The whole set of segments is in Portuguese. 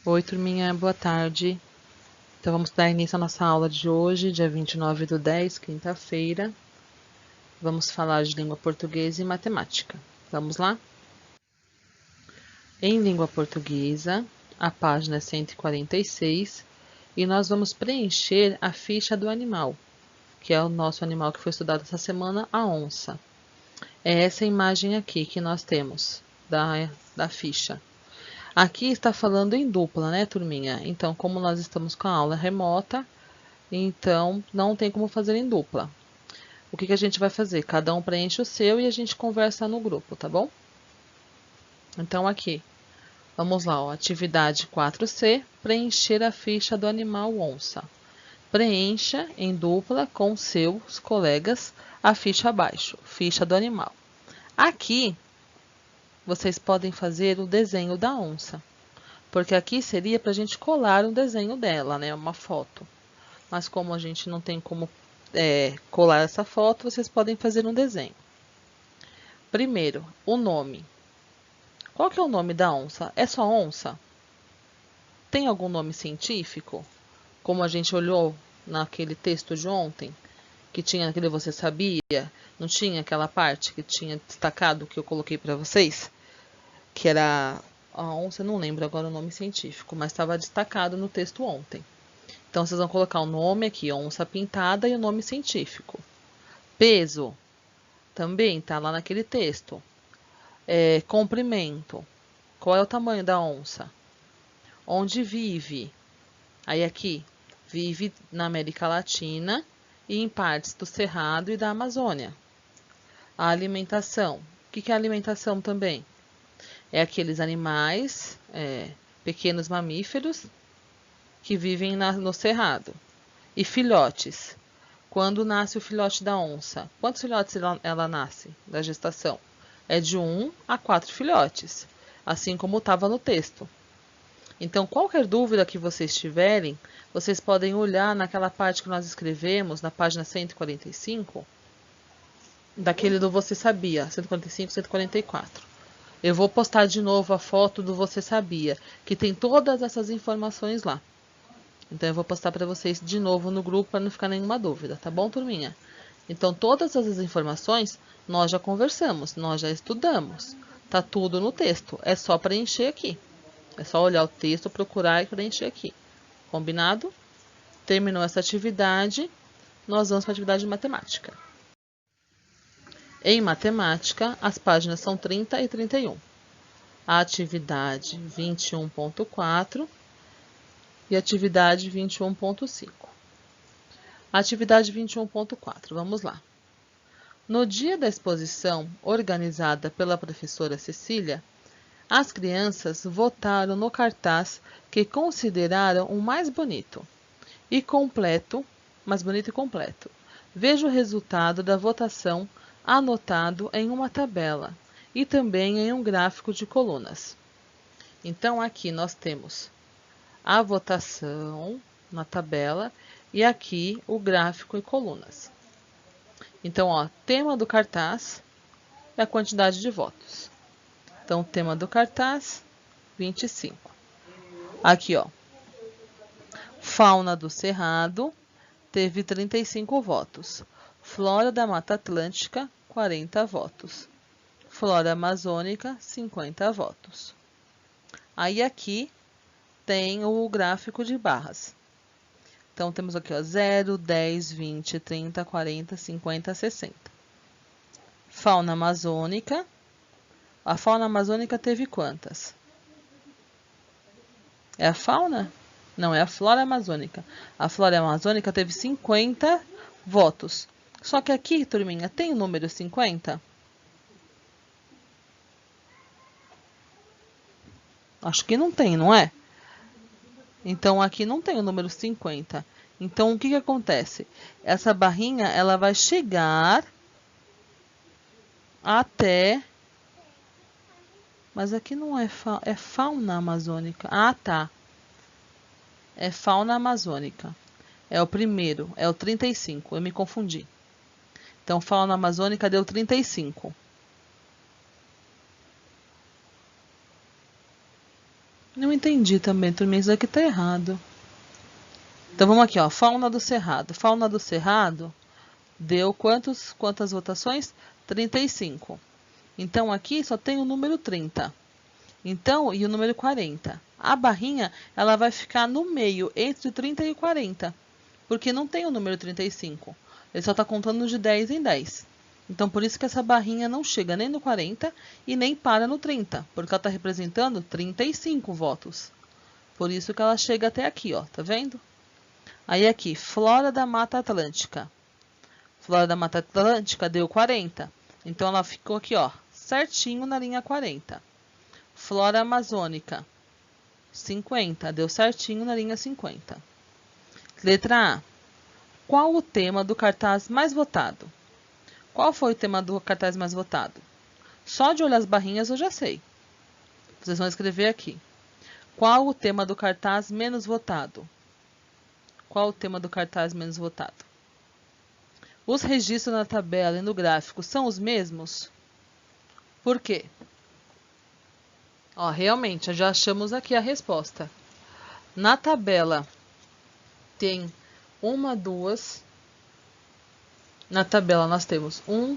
Oi, turminha, boa tarde. Então, vamos dar início à nossa aula de hoje, dia 29/10, quinta-feira. Vamos falar de língua portuguesa e matemática. Vamos lá? Em língua portuguesa, a página é 146, e nós vamos preencher a ficha do animal, que é o nosso animal que foi estudado essa semana, a onça. É essa imagem aqui que nós temos da ficha. Aqui está falando em dupla, né, turminha? Então, como nós estamos com a aula remota, então não tem como fazer em dupla. O que a gente vai fazer? Cada um preenche o seu e a gente conversa no grupo, tá bom? Então, aqui, vamos lá, ó, atividade 4C, preencher a ficha do animal onça. Preencha em dupla com seus colegas a ficha abaixo, ficha do animal. Aqui, vocês podem fazer o desenho da onça. Porque aqui seria para a gente colar um desenho dela, né? Uma foto. Mas como a gente não tem como colar essa foto, vocês podem fazer um desenho. Primeiro, o nome. Qual que é o nome da onça? É só onça? Tem algum nome científico? Como a gente olhou naquele texto de ontem, que tinha aquele você sabia? Não tinha aquela parte que tinha destacado que eu coloquei para vocês? Que era a onça, não lembro agora o nome científico, mas estava destacado no texto ontem. Então, vocês vão colocar o nome aqui, onça pintada, e o nome científico. Peso, também está lá naquele texto. Comprimento, qual é o tamanho da onça? Onde vive? Aí aqui, vive na América Latina e em partes do Cerrado e da Amazônia. A alimentação, o que é alimentação também? É aqueles animais, pequenos mamíferos, que vivem no Cerrado. E filhotes. Quando nasce o filhote da onça? Quantos filhotes ela nasce da gestação? É de 1 a 4 filhotes, assim como estava no texto. Então, qualquer dúvida que vocês tiverem, vocês podem olhar naquela parte que nós escrevemos, na página 145, daquele do Você Sabia, 145, 144. Eu vou postar de novo a foto do Você Sabia, que tem todas essas informações lá. Então, eu vou postar para vocês de novo no grupo para não ficar nenhuma dúvida, tá bom, turminha? Então, todas essas informações nós já conversamos, nós já estudamos. Tá tudo no texto, é só preencher aqui. É só olhar o texto, procurar e preencher aqui. Combinado? Terminou essa atividade, nós vamos para a atividade de matemática. Em matemática, as páginas são 30 e 31. A atividade 21.4 e a atividade 21.5. Atividade 21.4, vamos lá. No dia da exposição, organizada pela professora Cecília, as crianças votaram no cartaz que consideraram o mais bonito e completo, mais bonito e completo. Veja o resultado da votação anotado em uma tabela e também em um gráfico de colunas. Então, aqui nós temos a votação na tabela e aqui o gráfico em colunas. Então, ó, tema do cartaz é a quantidade de votos. Então, tema do cartaz, 25. Aqui, ó, fauna do Cerrado teve 35 votos. Flora da Mata Atlântica, 40 votos. Flora Amazônica, 50 votos. Aí aqui tem o gráfico de barras. Então, temos aqui, ó, 0, 10, 20, 30, 40, 50, 60. Fauna amazônica. A fauna amazônica teve quantas? É a fauna? Não, é a flora amazônica. A flora amazônica teve 50 votos. Só que aqui, turminha, tem o número 50? Acho que não tem, não é? Então, aqui não tem o número 50. Então, o que acontece? Essa barrinha, ela vai chegar até... Mas aqui não é fauna amazônica. Ah, tá. É fauna amazônica. É o primeiro, é o 35. Eu me confundi. Então, fauna amazônica deu 35. Não entendi também, turminha, isso aqui tá errado. Então vamos aqui, ó, fauna do cerrado. Fauna do cerrado deu quantas votações? 35. Então aqui só tem o número 30. Então, e o número 40. A barrinha, ela vai ficar no meio, entre o 30 e o 40. Porque não tem o número 35. Ele só está contando de 10 em 10. Então, por isso que essa barrinha não chega nem no 40 e nem para no 30. Porque ela está representando 35 votos. Por isso que ela chega até aqui, ó. Tá vendo? Aí aqui, Flora da Mata Atlântica. Flora da Mata Atlântica deu 40. Então, ela ficou aqui, ó, certinho na linha 40. Flora Amazônica, 50. Deu certinho na linha 50. Letra A. Qual o tema do cartaz mais votado? Qual foi o tema do cartaz mais votado? Só de olhar as barrinhas eu já sei. Vocês vão escrever aqui. Qual o tema do cartaz menos votado? Qual o tema do cartaz menos votado? Os registros na tabela e no gráfico são os mesmos? Por quê? Ó, realmente, já achamos aqui a resposta. Na tabela tem uma, duas. Na tabela nós temos 1,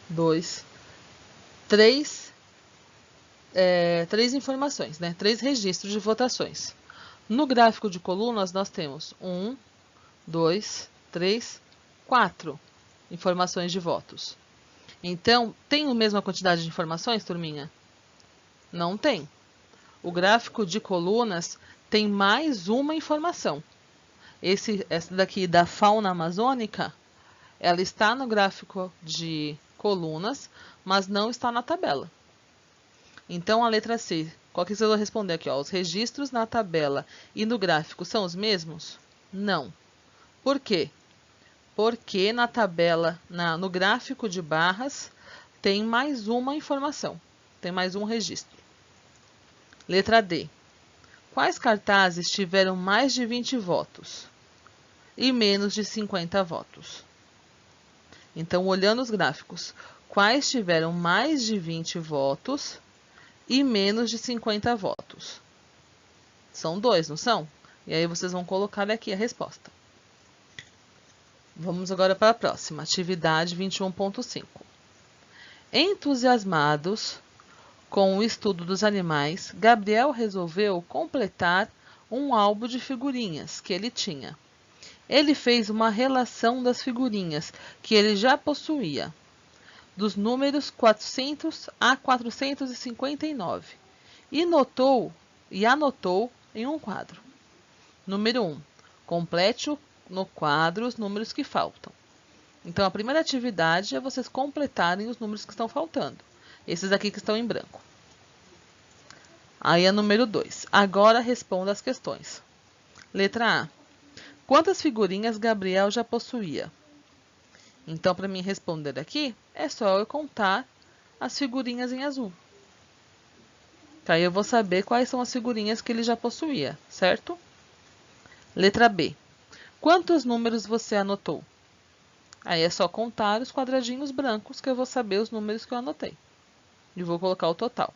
2, 3, três informações, né? 3 registros de votações. No gráfico de colunas nós temos 1, 2, 3, 4 informações de votos. Então, tem a mesma quantidade de informações, turminha? Não tem. O gráfico de colunas tem mais uma informação. Essa daqui da fauna amazônica, ela está no gráfico de colunas, mas não está na tabela. Então, a letra C, qual que vocês vão responder aqui? Ó, os registros na tabela e no gráfico são os mesmos? Não. Por quê? Porque na tabela, no gráfico de barras, tem mais uma informação, tem mais um registro. Letra D. Quais cartazes tiveram mais de 20 votos e menos de 50 votos? Então, olhando os gráficos, quais tiveram mais de 20 votos e menos de 50 votos? São 2, não são? E aí vocês vão colocar aqui a resposta. Vamos agora para a próxima, atividade 21.5. Entusiasmados com o estudo dos animais, Gabriel resolveu completar um álbum de figurinhas que ele tinha. Ele fez uma relação das figurinhas que ele já possuía, dos números 400 a 459, e anotou em um quadro. Número 1. Complete no quadro os números que faltam. Então, a primeira atividade é vocês completarem os números que estão faltando. Esses aqui que estão em branco. Aí é número 2. Agora responda as questões. Letra A. Quantas figurinhas Gabriel já possuía? Então, para mim responder aqui, é só eu contar as figurinhas em azul. Que aí eu vou saber quais são as figurinhas que ele já possuía, certo? Letra B. Quantos números você anotou? Aí é só contar os quadradinhos brancos que eu vou saber os números que eu anotei. E vou colocar o total.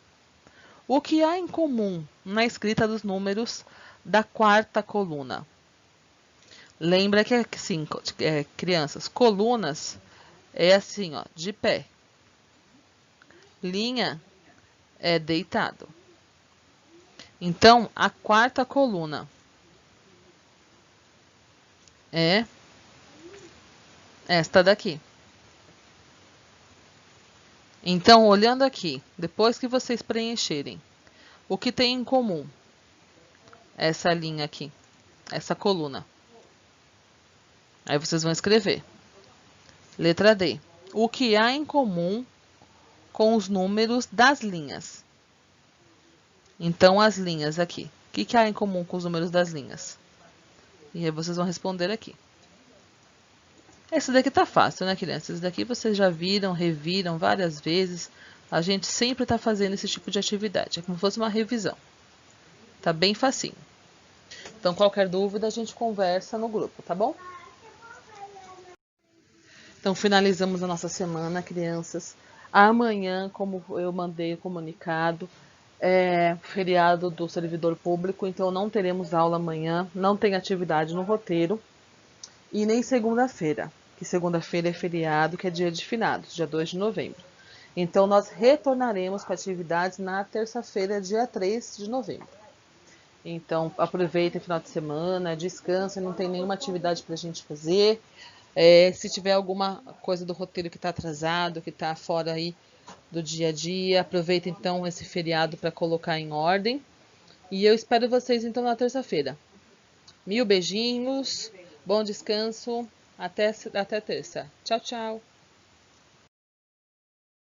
O que há em comum na escrita dos números da quarta coluna? Lembra que assim, crianças, colunas é assim, ó, de pé. Linha é deitado. Então, a quarta coluna é esta daqui. Então, olhando aqui, depois que vocês preencherem, o que tem em comum? Essa linha aqui, essa coluna. Aí vocês vão escrever. Letra D. O que há em comum com os números das linhas? Então, as linhas aqui. O que há em comum com os números das linhas? E aí vocês vão responder aqui. Esse daqui tá fácil, né, crianças? Esse daqui vocês já viram, reviram várias vezes. A gente sempre tá fazendo esse tipo de atividade. É como se fosse uma revisão. Tá bem facinho. Então, qualquer dúvida, a gente conversa no grupo, tá bom? Então, finalizamos a nossa semana, crianças. Amanhã, como eu mandei o comunicado, é feriado do servidor público, então não teremos aula amanhã, não tem atividade no roteiro e nem segunda-feira, que segunda-feira é feriado, que é dia de finados, dia 2 de novembro. Então nós retornaremos com atividades na terça-feira, dia 3 de novembro. Então aproveita o final de semana, descansa, não tem nenhuma atividade para a gente fazer. Se tiver alguma coisa do roteiro que está atrasado, que está fora aí do dia a dia, aproveita então esse feriado para colocar em ordem. E eu espero vocês então na terça-feira. Mil beijinhos, bom descanso, até terça. Tchau, tchau.